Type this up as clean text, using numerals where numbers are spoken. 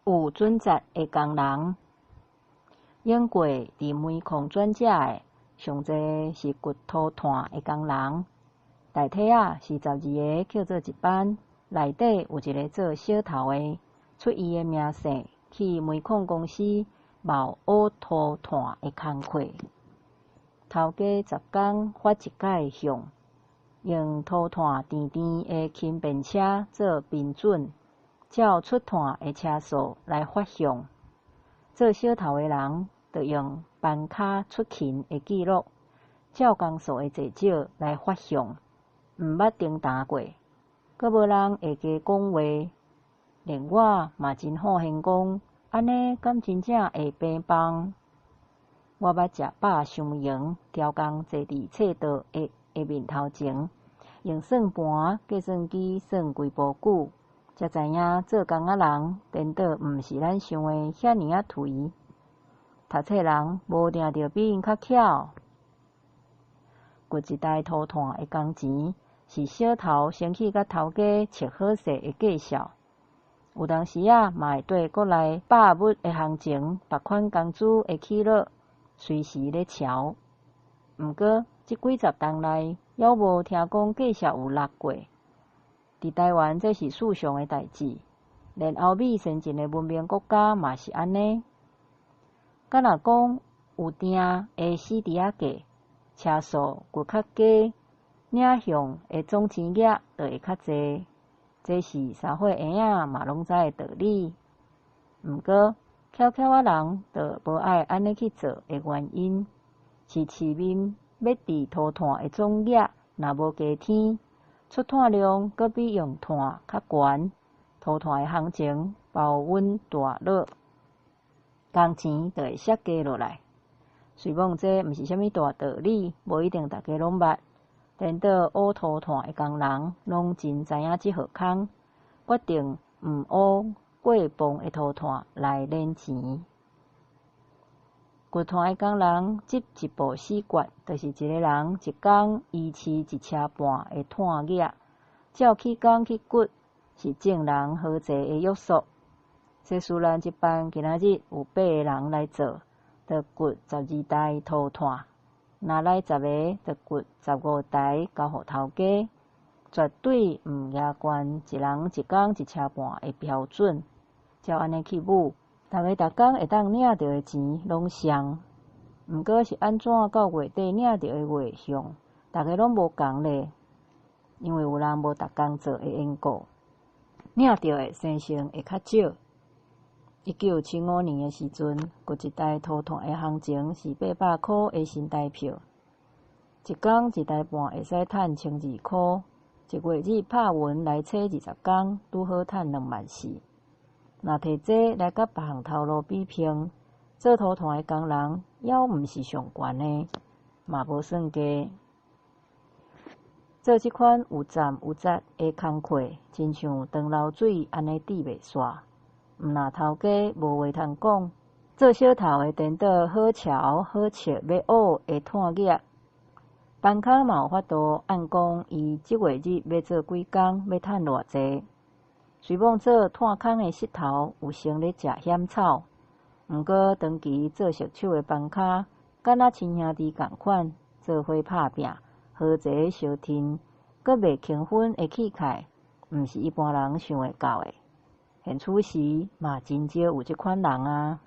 有准则的工人，用过伫煤矿转者的，上侪是掘土炭的工人。大体是12个扣做一班，内底有一个做小头的，出伊的名姓去煤矿公司冒挖土炭的工课。头家10工发一届项，用土炭甜甜的轻便车做标准，照出炭的车数来发项。做小头的人就用班卡出勤的记录，照工数的多少来发项。毋捌顶担过，阁无人会加讲话，连我嘛真好闲讲，安尼敢真正会平放？我捌食饱伤闲，超工坐伫册桌的面头前，用算盘、计算机算规步久，才知影做工仔人颠倒毋是咱想的遐尼颓。读册人无定着比因较巧。掘一台土炭的工钱，是小头先去甲头家切好势的计数，有当时嘛会对国内百物的行情、别款工资的起落，随时咧瞧。毋过即几十冬内，犹无听讲计数有落过。伫台湾这是世上的代志，连欧美先进的文明国家嘛是安尼。敢若讲有定会死伫遐价，车数佫较低，领项的总钱额就会较济，这是社会婴仔嘛拢知的道理。毋过，巧巧仔人就无爱安尼去做的原因，是市民要伫土炭的总额若无加添，出炭量阁比用炭较悬，土炭的行情包稳大落，工钱就会削加落来。虽讲这毋是啥物大道理，无一定大家拢捌。颠倒挖土炭的工人拢真知影即号空，决定毋挖过磅的土炭来敛钱。掘炭的工人执一部4掘，就是一个人一工维持1车半的炭额。照起工去掘，是众人合作的约束。这虽然一班今仔日有8个人来做，就掘12台土炭。若来10个，就掘15台交互头家，绝对毋亚悬一人一工1车半的标准。照安尼去舞，大家逐工会当领到的钱拢相。毋过是安怎到月底领到的月项，大家拢无共咧，因为有人无逐工做的缘故，领到的生成会较少。1975年的时阵，掘一台土炭的行情是800块的新台票，一工1台半会使赚1200块，一月日拍匀来测20工，拄好赚24000。若摕这来甲别项头路比拼，做土炭的工人犹毋是上悬的，嘛无算低。做即款有站有节的工课，亲像长流水安尼滴袂煞。毋若头家无话通讲，做小头的颠倒好瞧好切要挖的炭额，班卡嘛有法度按讲伊即月日要做几工，要赚偌济。虽讲做炭坑的石头有先咧食险草，毋过长期做熟手的班卡，敢若亲兄弟共款，做伙拍拼，好齐相挺，阁袂轻分的气概，毋是一般人想会到的。现此时嘛真少有即款人啊。